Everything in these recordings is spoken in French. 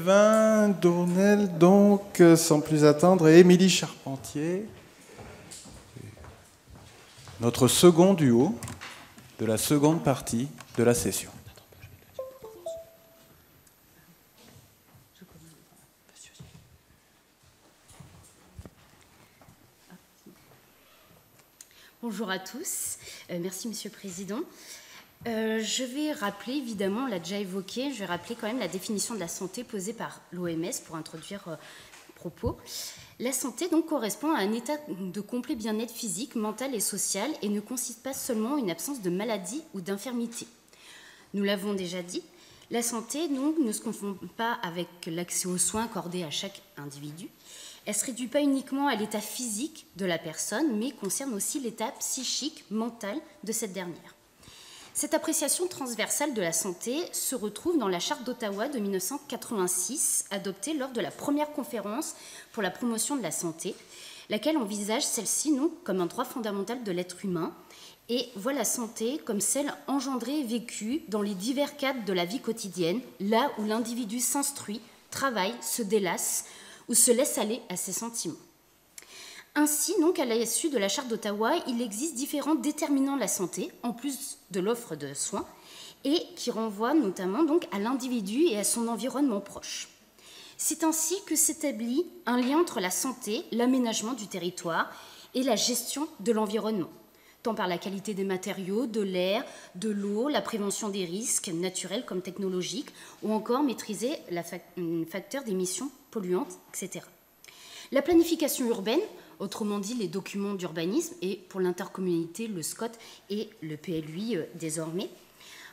Devin, Dournel, donc, sans plus attendre, et Émilie Charpentier. Notre second duo de la seconde partie de la session. Bonjour à tous. Merci, Monsieur le Président. Je vais rappeler, évidemment, on l'a déjà évoqué, je vais rappeler quand même la définition de la santé posée par l'OMS pour introduire propos. La santé donc correspond à un état de complet bien-être physique, mental et social et ne consiste pas seulement en une absence de maladie ou d'infirmité. Nous l'avons déjà dit, la santé donc, ne se confond pas avec l'accès aux soins accordés à chaque individu. Elle ne se réduit pas uniquement à l'état physique de la personne, mais concerne aussi l'état psychique, mental de cette dernière. Cette appréciation transversale de la santé se retrouve dans la Charte d'Ottawa de 1986, adoptée lors de la première conférence pour la promotion de la santé, laquelle envisage celle-ci non comme un droit fondamental de l'être humain et voit la santé comme celle engendrée et vécue dans les divers cadres de la vie quotidienne, là où l'individu s'instruit, travaille, se délasse ou se laisse aller à ses sentiments. Ainsi, donc, à l'issue de la Charte d'Ottawa, il existe différents déterminants de la santé, en plus de l'offre de soins, et qui renvoient notamment donc, à l'individu et à son environnement proche. C'est ainsi que s'établit un lien entre la santé, l'aménagement du territoire et la gestion de l'environnement, tant par la qualité des matériaux, de l'air, de l'eau, la prévention des risques naturels comme technologiques, ou encore maîtriser le facteur d'émissions polluantes, etc. La planification urbaine, autrement dit les documents d'urbanisme, et pour l'intercommunalité, le SCOT et le PLUI désormais,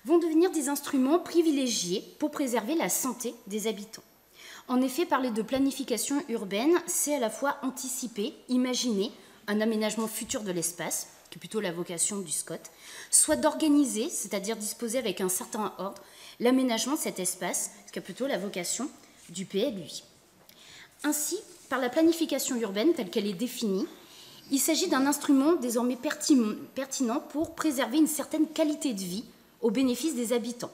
vont devenir des instruments privilégiés pour préserver la santé des habitants. En effet, parler de planification urbaine, c'est à la fois anticiper, imaginer un aménagement futur de l'espace, qui est plutôt la vocation du SCOT, soit d'organiser, c'est-à-dire disposer avec un certain ordre, l'aménagement de cet espace, ce qui est plutôt la vocation du PLUI. Ainsi, par la planification urbaine telle qu'elle est définie, il s'agit d'un instrument désormais pertinent pour préserver une certaine qualité de vie au bénéfice des habitants.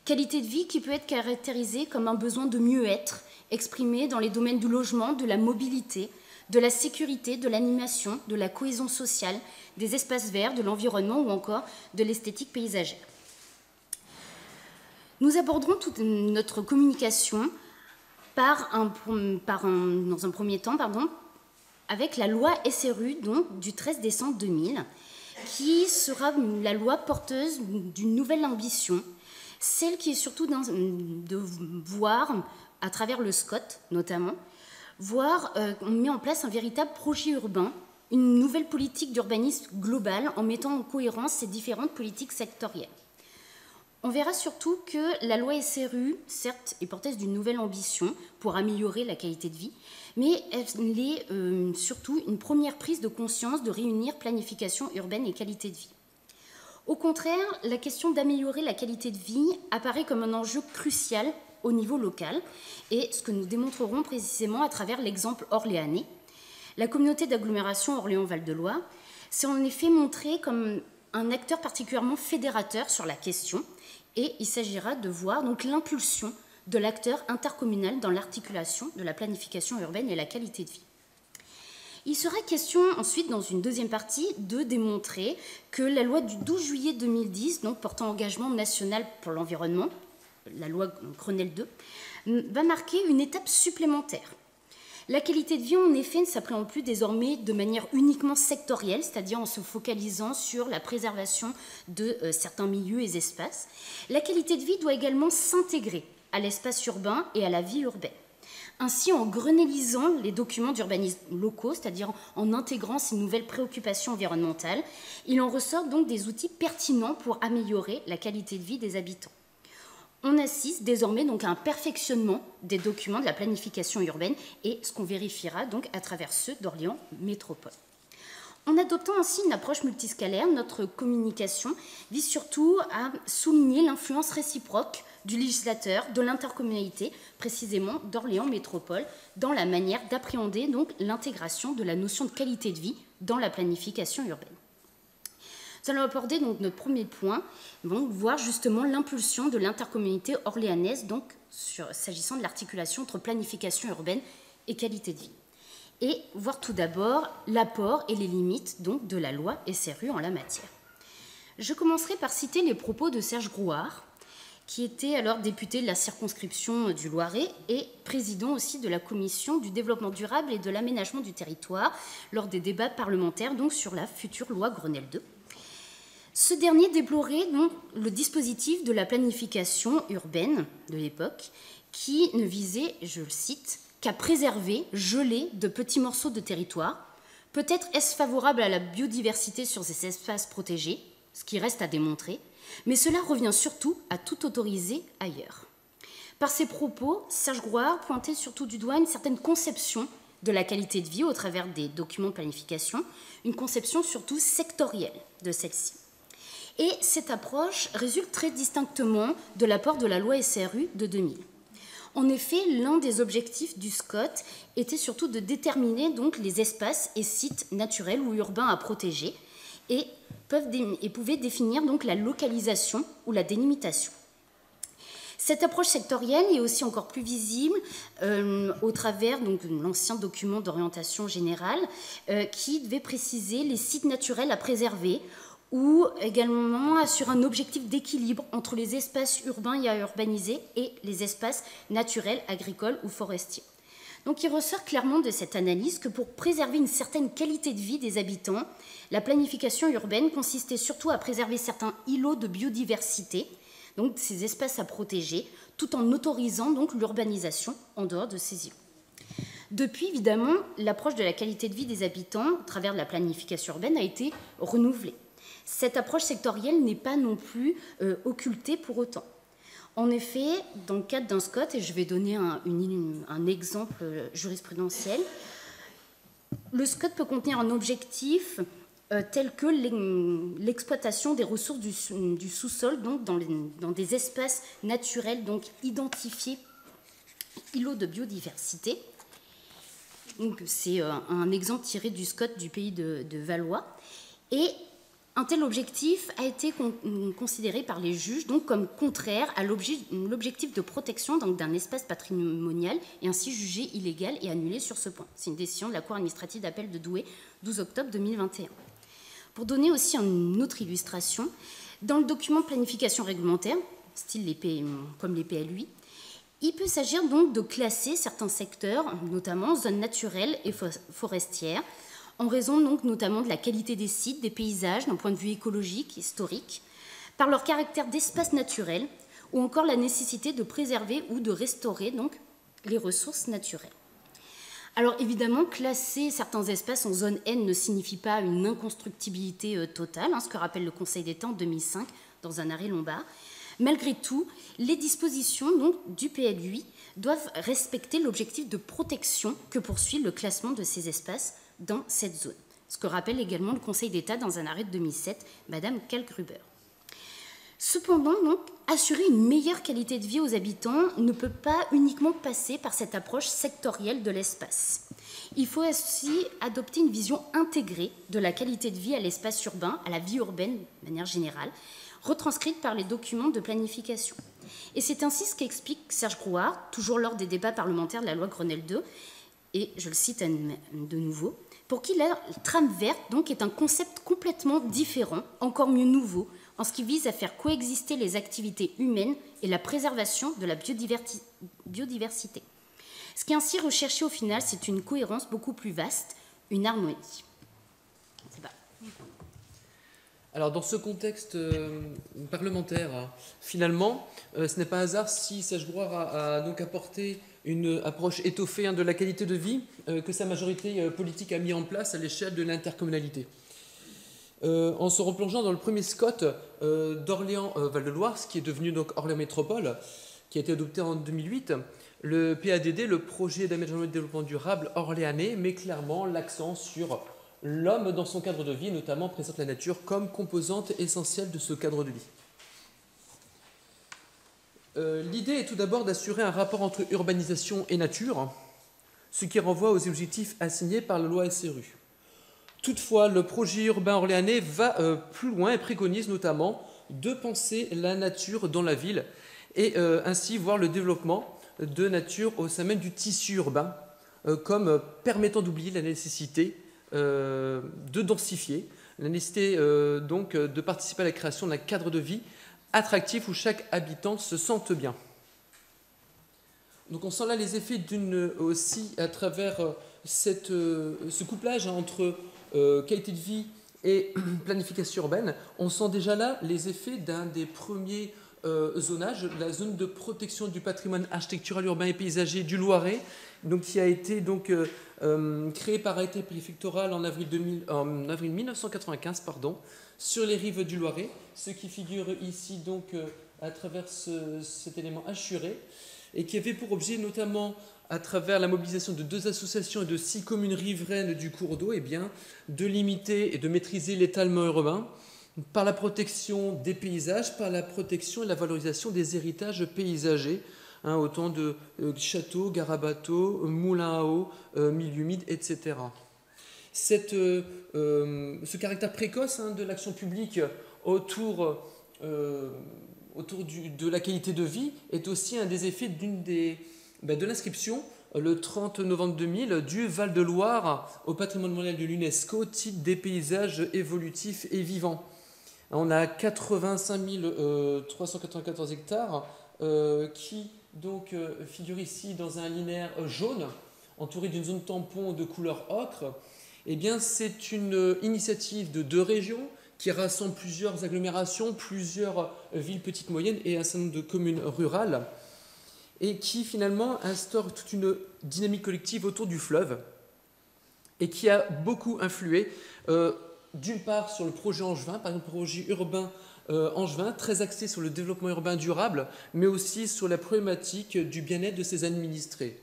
Qualité de vie qui peut être caractérisée comme un besoin de mieux-être, exprimé dans les domaines du logement, de la mobilité, de la sécurité, de l'animation, de la cohésion sociale, des espaces verts, de l'environnement ou encore de l'esthétique paysagère. Nous aborderons toute notre communication dans un premier temps, avec la loi SRU donc, du 13 décembre 2000, qui sera la loi porteuse d'une nouvelle ambition, celle qui est surtout de voir, à travers le SCOT notamment, on met en place un véritable projet urbain, une nouvelle politique d'urbanisme globale en mettant en cohérence ces différentes politiques sectorielles. On verra surtout que la loi SRU, certes, est porteuse d'une nouvelle ambition pour améliorer la qualité de vie, mais elle est surtout une première prise de conscience de réunir planification urbaine et qualité de vie. Au contraire, la question d'améliorer la qualité de vie apparaît comme un enjeu crucial au niveau local, et ce que nous démontrerons précisément à travers l'exemple orléanais. La communauté d'agglomération Orléans-Val-de-Loire s'est en effet montrée comme un acteur particulièrement fédérateur sur la question, et il s'agira de voir donc l'impulsion de l'acteur intercommunal dans l'articulation de la planification urbaine et la qualité de vie. Il sera question ensuite, dans une deuxième partie, de démontrer que la loi du 12 juillet 2010, donc portant engagement national pour l'environnement, la loi Grenelle II, va marquer une étape supplémentaire. La qualité de vie, en effet, ne s'appréhende plus désormais de manière uniquement sectorielle, c'est-à-dire en se focalisant sur la préservation de certains milieux et espaces. La qualité de vie doit également s'intégrer à l'espace urbain et à la vie urbaine. Ainsi, en grenélisant les documents d'urbanisme locaux, c'est-à-dire en intégrant ces nouvelles préoccupations environnementales, il en ressort donc des outils pertinents pour améliorer la qualité de vie des habitants. On assiste désormais donc à un perfectionnement des documents de la planification urbaine et ce qu'on vérifiera donc à travers ceux d'Orléans Métropole. En adoptant ainsi une approche multiscalaire, notre communication vise surtout à souligner l'influence réciproque du législateur, de l'intercommunalité, précisément d'Orléans Métropole, dans la manière d'appréhender donc l'intégration de la notion de qualité de vie dans la planification urbaine. Nous allons aborder donc notre premier point, donc voir justement l'impulsion de l'intercommunalité orléanaise donc s'agissant de l'articulation entre planification urbaine et qualité de vie. Et voir tout d'abord l'apport et les limites donc, de la loi SRU en la matière. Je commencerai par citer les propos de Serge Grouard, qui était alors député de la circonscription du Loiret et président aussi de la commission du développement durable et de l'aménagement du territoire lors des débats parlementaires donc, sur la future loi Grenelle II. Ce dernier déplorait donc le dispositif de la planification urbaine de l'époque qui ne visait, je le cite, qu'à préserver, geler de petits morceaux de territoire. Peut-être est-ce favorable à la biodiversité sur ces espaces protégés, ce qui reste à démontrer, mais cela revient surtout à tout autoriser ailleurs. Par ses propos, Serge Grouard pointait surtout du doigt une certaine conception de la qualité de vie au travers des documents de planification, une conception surtout sectorielle de celle-ci. Et cette approche résulte très distinctement de l'apport de la loi SRU de 2000. En effet, l'un des objectifs du SCOT était surtout de déterminer donc les espaces et sites naturels ou urbains à protéger et pouvait définir donc la localisation ou la délimitation. Cette approche sectorielle est aussi encore plus visible au travers donc, de l'ancien document d'orientation générale qui devait préciser les sites naturels à préserver ou également assurer un objectif d'équilibre entre les espaces urbains et à urbaniser et les espaces naturels, agricoles ou forestiers. Donc il ressort clairement de cette analyse que pour préserver une certaine qualité de vie des habitants, la planification urbaine consistait surtout à préserver certains îlots de biodiversité, donc ces espaces à protéger, tout en autorisant donc l'urbanisation en dehors de ces îlots. Depuis, évidemment, l'approche de la qualité de vie des habitants, à travers de la planification urbaine, a été renouvelée. Cette approche sectorielle n'est pas non plus occultée pour autant. En effet, dans le cadre d'un SCOT, et je vais donner un exemple jurisprudentiel, le SCOT peut contenir un objectif tel que l'exploitation des ressources du sous-sol donc dans des espaces naturels donc identifiés, îlots de biodiversité. C'est un exemple tiré du SCOT du pays de Valois. Et un tel objectif a été considéré par les juges donc, comme contraire à l'objectif de protection d'un espace patrimonial et ainsi jugé illégal et annulé sur ce point. C'est une décision de la Cour administrative d'appel de Douai, 12 octobre 2021. Pour donner aussi une autre illustration, dans le document de planification réglementaire, style comme les PLUI, il peut s'agir donc de classer certains secteurs, notamment zones naturelles et forestières, en raison donc notamment de la qualité des sites, des paysages, d'un point de vue écologique, historique, par leur caractère d'espace naturel, ou encore la nécessité de préserver ou de restaurer donc les ressources naturelles. Alors évidemment, classer certains espaces en zone N ne signifie pas une inconstructibilité totale, ce que rappelle le Conseil d'État en 2005 dans un arrêt Lombard. Malgré tout, les dispositions donc, du PLUI doivent respecter l'objectif de protection que poursuit le classement de ces espaces dans cette zone, ce que rappelle également le Conseil d'État dans un arrêt de 2007, Madame Kalk-Gruber. Cependant, donc, assurer une meilleure qualité de vie aux habitants ne peut pas uniquement passer par cette approche sectorielle de l'espace. Il faut aussi adopter une vision intégrée de la qualité de vie à l'espace urbain, à la vie urbaine de manière générale, retranscrite par les documents de planification. Et c'est ainsi ce qu'explique Serge Grouard, toujours lors des débats parlementaires de la loi Grenelle II, et je le cite de nouveau, pour qui la trame verte donc, est un concept complètement différent, encore mieux nouveau, en ce qui vise à faire coexister les activités humaines et la préservation de la biodiversité. Ce qui est ainsi recherché au final, c'est une cohérence beaucoup plus vaste, une harmonie. C'est pas. Alors, dans ce contexte parlementaire, finalement, ce n'est pas un hasard si Serge Grouard a donc apporté une approche étoffée de la qualité de vie que sa majorité politique a mis en place à l'échelle de l'intercommunalité. En se replongeant dans le premier SCOT d'Orléans-Val-de-Loire, ce qui est devenu donc Orléans Métropole, qui a été adopté en 2008, le PADD, le projet d'aménagement et de développement durable orléanais, met clairement l'accent sur l'homme dans son cadre de vie, notamment présente la nature comme composante essentielle de ce cadre de vie. L'idée est tout d'abord d'assurer un rapport entre urbanisation et nature, ce qui renvoie aux objectifs assignés par la loi SRU. Toutefois, le projet urbain orléanais va plus loin et préconise notamment de penser la nature dans la ville et ainsi voir le développement de nature au sein même du tissu urbain comme permettant d'oublier la nécessité de densifier, la nécessité donc de participer à la création d'un cadre de vie attractif où chaque habitant se sente bien. Donc on sent là les effets aussi à travers ce couplage entre qualité de vie et planification urbaine. On sent déjà là les effets d'un des premiers zonages, la zone de protection du patrimoine architectural, urbain et paysager du Loiret, donc, qui a été donc, créé par arrêté préfectoral en avril 1995 sur les rives du Loiret, ce qui figure ici donc, à travers cet élément assuré, et qui avait pour objet notamment, à travers la mobilisation de 2 associations et de 6 communes riveraines du cours d'eau, de limiter et de maîtriser l'étalement urbain par la protection des paysages, par la protection et la valorisation des héritages paysagers, autant de châteaux, gares à bateaux, moulins à eau, milieux humides, etc. Ce caractère précoce de l'action publique autour de la qualité de vie est aussi un des effets de l'inscription le 30 novembre 2000 du Val-de-Loire au patrimoine mondial de l'UNESCO, titre des paysages évolutifs et vivants. On a 85 394 hectares qui donc figurent ici dans un linéaire jaune entouré d'une zone tampon de couleur ocre. C'est une initiative de 2 régions qui rassemble plusieurs agglomérations, plusieurs villes petites moyennes et un certain nombre de communes rurales, et qui finalement instaure toute une dynamique collective autour du fleuve, et qui a beaucoup influé, d'une part sur le projet angevin, par exemple le projet urbain angevin, très axé sur le développement urbain durable, mais aussi sur la problématique du bien-être de ses administrés.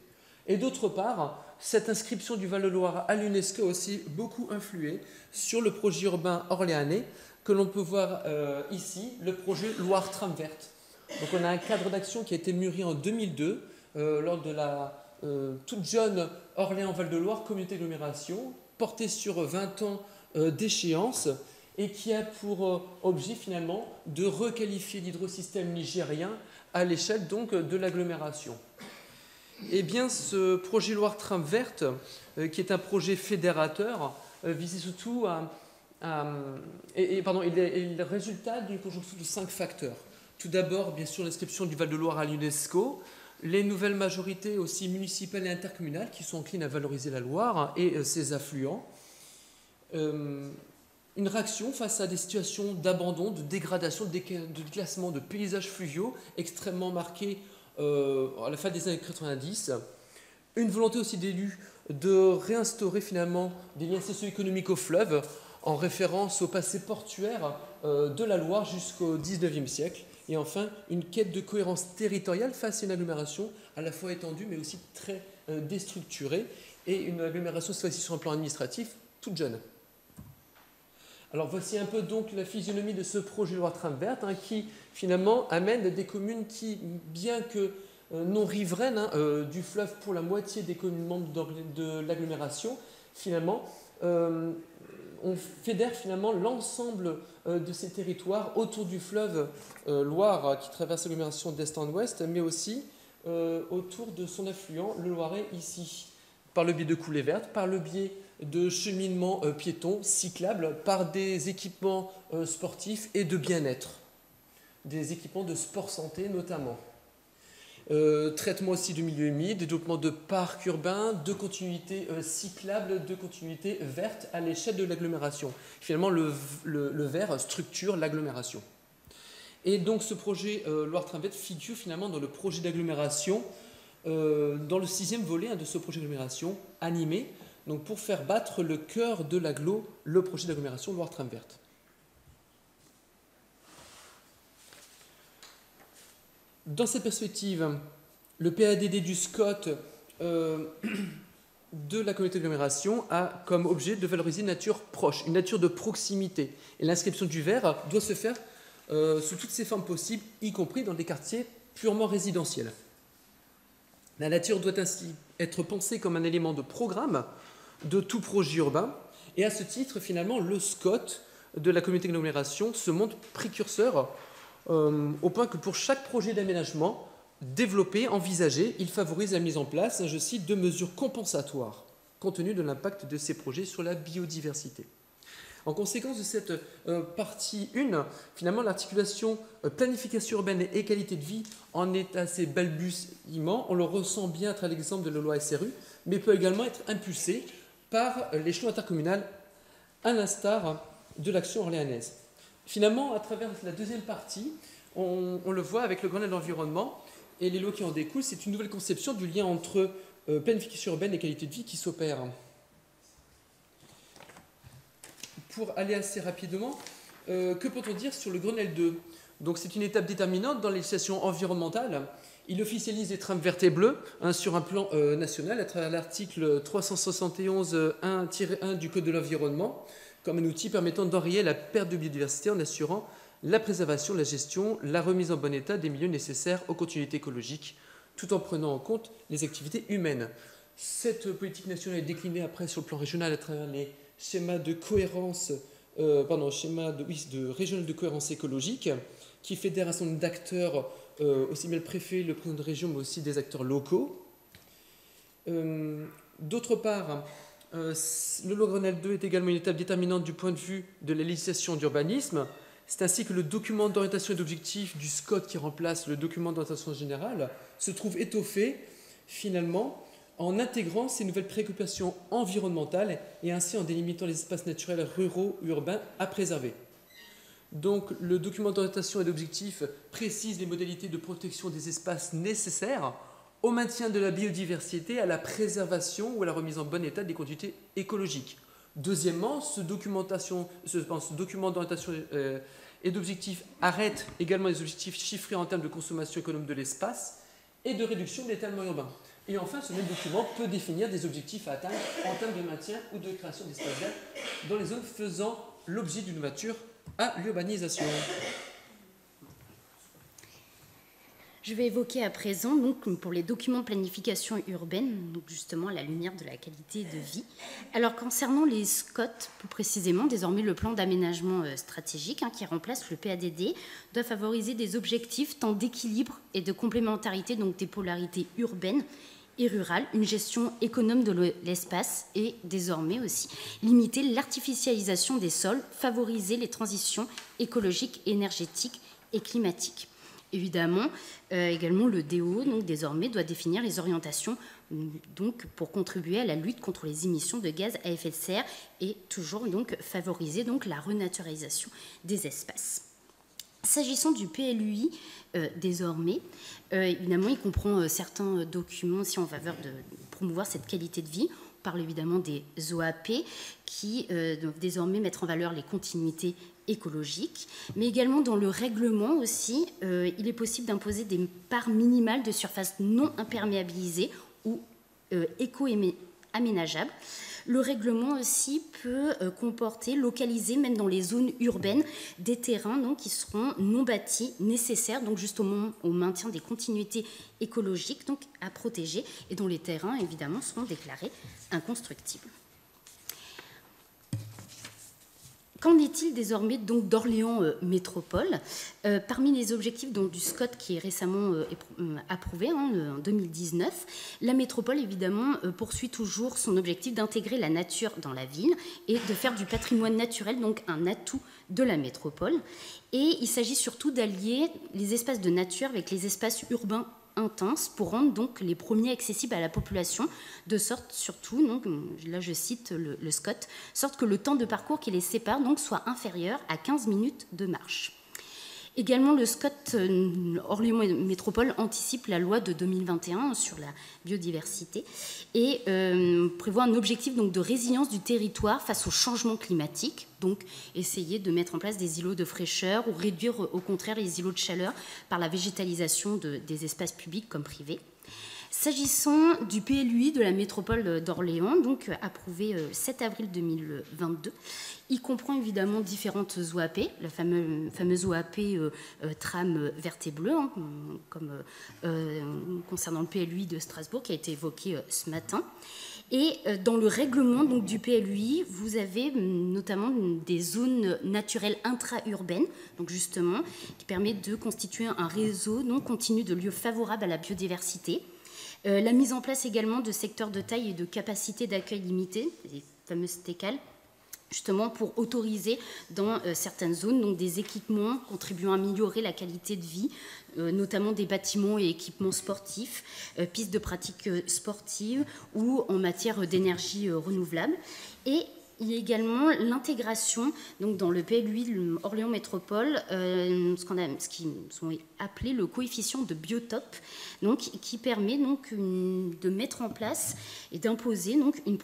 Et d'autre part, cette inscription du Val-de-Loire à l'UNESCO a aussi beaucoup influé sur le projet urbain orléanais que l'on peut voir ici, le projet Loire Tram Verte. Donc on a un cadre d'action qui a été mûri en 2002 lors de la toute jeune Orléans-Val-de-Loire communauté d'agglomération, porté sur 20 ans d'échéance et qui a pour objet finalement de requalifier l'hydrosystème nigérien à l'échelle donc de l'agglomération. Ce projet Loire Tram Verte, qui est un projet fédérateur, visait surtout il est le résultat d'une conjonction de 5 facteurs. Tout d'abord, bien sûr, l'inscription du Val-de-Loire à l'UNESCO, les nouvelles majorités aussi municipales et intercommunales qui sont enclines à valoriser la Loire et ses affluents, une réaction face à des situations d'abandon, de dégradation, de déclassement de paysages fluviaux extrêmement marqués à la fin des années 90, une volonté aussi d'élus de réinstaurer finalement des liens socio-économiques au fleuve en référence au passé portuaire de la Loire jusqu'au XIXe siècle, et enfin une quête de cohérence territoriale face à une agglomération à la fois étendue mais aussi très déstructurée, et une agglomération cette fois-ci sur un plan administratif toute jeune. Alors voici un peu donc la physionomie de ce projet Loire Tram Verte qui finalement amène des communes qui, bien que non riveraines du fleuve pour la moitié des communes membres de l'agglomération, finalement on fédère finalement l'ensemble de ces territoires autour du fleuve Loire qui traverse l'agglomération d'est en ouest, mais aussi autour de son affluent, le Loiret ici, par le biais de coulées vertes, par le biais de cheminements piétons, cyclables, par des équipements sportifs et de bien-être, des équipements de sport santé notamment. Traitement aussi du milieu humide, développement de parcs urbains, de continuité cyclable, de continuité verte à l'échelle de l'agglomération. Finalement, le vert structure l'agglomération. Et donc ce projet Loire Tram Verte figure finalement dans le projet d'agglomération, dans le 6e volet de ce projet d'agglomération animé, donc pour faire battre le cœur de l'agglo, le projet d'agglomération Loire Tram Verte. Dans cette perspective, le PADD du SCOT de la communauté d'agglomération a comme objet de valoriser une nature proche, une nature de proximité. Et l'inscription du vert doit se faire sous toutes ses formes possibles, y compris dans des quartiers purement résidentiels. La nature doit ainsi être pensée comme un élément de programme de tout projet urbain, et à ce titre, finalement, le SCOT de la communauté d'agglomération se montre précurseur au point que pour chaque projet d'aménagement développé, envisagé, il favorise la mise en place, je cite, de mesures compensatoires compte tenu de l'impact de ces projets sur la biodiversité. En conséquence de cette partie 1, finalement, l'articulation planification urbaine et qualité de vie en est assez balbutiement. On le ressent bien à travers l'exemple de la loi SRU, mais peut également être impulsé par l'échelon intercommunal, à l'instar de l'action orléanaise. Finalement, à travers la deuxième partie, on le voit avec le Grenelle de l'environnement et les lois qui en découlent, c'est une nouvelle conception du lien entre planification urbaine et qualité de vie qui s'opère. Pour aller assez rapidement, que peut-on dire sur le Grenelle 2 ? Donc c'est une étape déterminante dans la législation environnementale. Il officialise les trames vertes et bleues sur un plan national à travers l'article 371-1-1 du Code de l'environnement comme un outil permettant d'enrayer la perte de biodiversité en assurant la préservation, la gestion, la remise en bon état des milieux nécessaires aux continuités écologiques, tout en prenant en compte les activités humaines. Cette politique nationale est déclinée après sur le plan régional à travers les schémas de cohérence, de régional de cohérence écologique, qui fédère un certain nombre d'acteurs, aussi bien le préfet, le président de région, mais aussi des acteurs locaux. D'autre part, le loi Grenelle 2 est également une étape déterminante du point de vue de la législation d'urbanisme. C'est ainsi que le document d'orientation et d'objectifs du SCOT, qui remplace le document d'orientation générale, se trouve étoffé, finalement, en intégrant ces nouvelles préoccupations environnementales et ainsi en délimitant les espaces naturels ruraux ou urbains à préserver. Donc, le document d'orientation et d'objectifs précise les modalités de protection des espaces nécessaires au maintien de la biodiversité, à la préservation ou à la remise en bon état des continuités écologiques. Deuxièmement, ce document d'orientation et d'objectifs arrête également les objectifs chiffrés en termes de consommation économe de l'espace et de réduction de l'étalement urbain. Et enfin, ce même document peut définir des objectifs à atteindre en termes de maintien ou de création d'espaces verts dans les zones faisant l'objet d'une ouverture à l'urbanisation. Je vais évoquer à présent, donc, pour les documents de planification urbaine, donc justement à la lumière de la qualité de vie. Alors, concernant les SCOT, plus précisément, désormais le plan d'aménagement stratégique, qui remplace le PADD, doit favoriser des objectifs tant d'équilibre et de complémentarité, donc des polarités urbaines et rurales, une gestion économe de l'espace et désormais aussi limiter l'artificialisation des sols, favoriser les transitions écologiques, énergétiques et climatiques. Évidemment, également le DO, donc désormais, doit définir les orientations donc, pour contribuer à la lutte contre les émissions de gaz à effet de serre et toujours donc, favoriser donc, la renaturalisation des espaces. S'agissant du PLUI, désormais, évidemment, il comprend certains documents aussi en faveur de promouvoir cette qualité de vie. On parle évidemment des OAP qui doivent désormais mettre en valeur les continuités écologiques, mais également dans le règlement aussi, il est possible d'imposer des parts minimales de surface non imperméabilisées ou éco-aménageables. Le règlement aussi peut comporter, localiser, même dans les zones urbaines, des terrains donc, qui seront non bâtis, nécessaires donc justement au maintien des continuités écologiques donc, à protéger et dont les terrains évidemment seront déclarés inconstructibles. Qu'en est-il désormais donc d'Orléans Métropole ? Parmi les objectifs donc, du SCOT qui est récemment approuvé en 2019, la métropole évidemment poursuit toujours son objectif d'intégrer la nature dans la ville et de faire du patrimoine naturel donc un atout de la métropole. Et il s'agit surtout d'allier les espaces de nature avec les espaces urbains intense pour rendre donc les premiers accessibles à la population, de sorte surtout, donc, là je cite le SCOT, sorte que le temps de parcours qui les sépare donc, soit inférieur à 15 minutes de marche. Également, le SCOT Orléans Métropole anticipe la loi de 2021 sur la biodiversité et prévoit un objectif donc, de résilience du territoire face au changement climatique, donc essayer de mettre en place des îlots de fraîcheur ou réduire au contraire les îlots de chaleur par la végétalisation des espaces publics comme privés. S'agissant du PLUI de la métropole d'Orléans, donc approuvé 7 avril 2022, il comprend évidemment différentes OAP, la fameuse OAP trame verte et bleue, comme concernant le PLUI de Strasbourg qui a été évoqué ce matin. Et dans le règlement donc, du PLUI, vous avez notamment des zones naturelles intra-urbaines, donc justement, qui permettent de constituer un réseau non continu de lieux favorables à la biodiversité. La mise en place également de secteurs de taille et de capacité d'accueil limitée, les fameuses TECAL, justement pour autoriser dans certaines zones donc des équipements contribuant à améliorer la qualité de vie, notamment des bâtiments et équipements sportifs, pistes de pratiques sportives ou en matière d'énergie renouvelable. Et il y a également l'intégration donc dans le PLUI Orléans Métropole, ce qu'ils ont appelé le coefficient de biotope, donc, qui permet donc de mettre en place et d'imposer donc une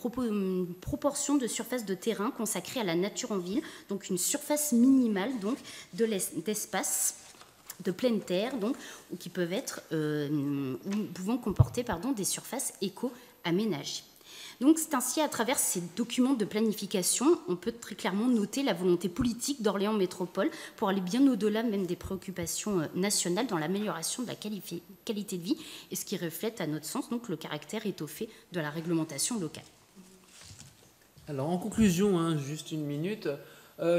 proportion de surface de terrain consacrée à la nature en ville, donc une surface minimale donc d'espace de pleine terre, donc, qui peuvent être pouvant comporter des surfaces éco-aménagées. Donc c'est ainsi, à travers ces documents de planification, on peut très clairement noter la volonté politique d'Orléans Métropole pour aller bien au-delà même des préoccupations nationales dans l'amélioration de la qualité de vie, et ce qui reflète à notre sens donc le caractère étoffé de la réglementation locale. Alors en conclusion, juste une minute,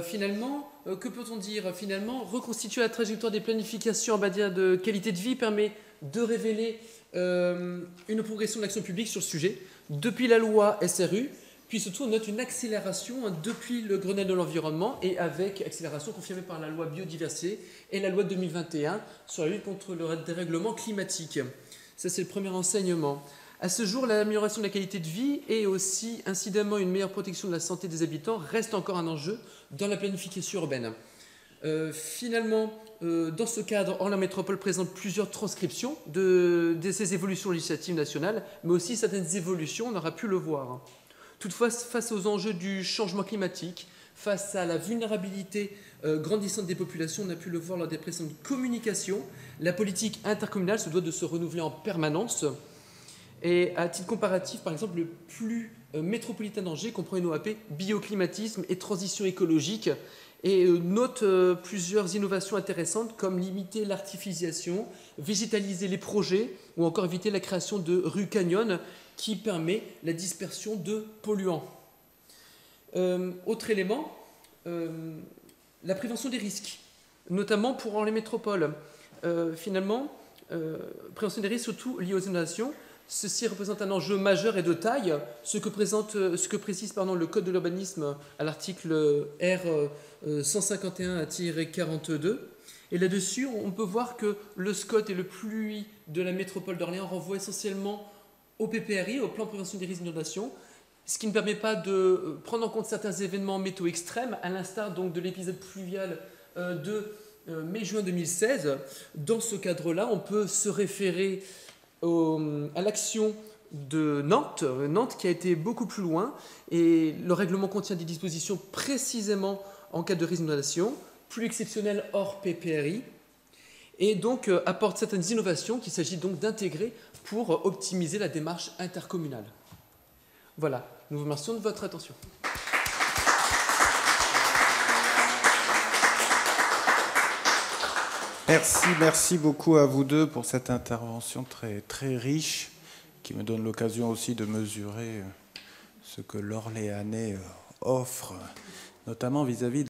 finalement, que peut-on dire? Finalement, reconstituer la trajectoire des planifications en matière de qualité de vie permet de révéler une progression de l'action publique sur le sujet, depuis la loi SRU, puis surtout on note une accélération depuis le Grenelle de l'environnement et avec accélération confirmée par la loi biodiversité et la loi 2021 sur la lutte contre le dérèglement climatique. Ça c'est le premier enseignement. À ce jour, l'amélioration de la qualité de vie et aussi incidemment une meilleure protection de la santé des habitants reste encore un enjeu dans la planification urbaine. Finalement, dans ce cadre, Orléans Métropole présente plusieurs transcriptions de ces évolutions législatives nationales, mais aussi certaines évolutions, on aura pu le voir. Toutefois, face aux enjeux du changement climatique, face à la vulnérabilité grandissante des populations, on a pu le voir lors des précédentes communications, la politique intercommunale se doit de se renouveler en permanence. Et à titre comparatif, par exemple, le plus métropolitain d'Angers comprend une OAP bioclimatisme et transition écologique, et note plusieurs innovations intéressantes comme limiter l'artificialisation, végétaliser les projets ou encore éviter la création de rues canyons qui permet la dispersion de polluants. Autre élément, la prévention des risques, notamment pour les métropoles. Prévention des risques surtout liés aux inondations. Ceci représente un enjeu majeur et de taille, ce que précise le Code de l'urbanisme à l'article R 151-42. Et là-dessus, on peut voir que le SCOT et le PLUI de la métropole d'Orléans renvoient essentiellement au PPRI, au plan de prévention des risques d'inondation, ce qui ne permet pas de prendre en compte certains événements météo extrêmes, à l'instar donc de l'épisode pluvial de mai-juin 2016. Dans ce cadre-là, on peut se référer à l'action de Nantes qui a été beaucoup plus loin, et le règlement contient des dispositions précisément en cas de risque d'inondation, plus exceptionnelles hors PPRI, et donc apporte certaines innovations qu'il s'agit donc d'intégrer pour optimiser la démarche intercommunale. Voilà, nous vous remercions de votre attention. Merci beaucoup à vous deux pour cette intervention très, très riche, qui me donne l'occasion aussi de mesurer ce que l'Orléanais offre, notamment vis-à-vis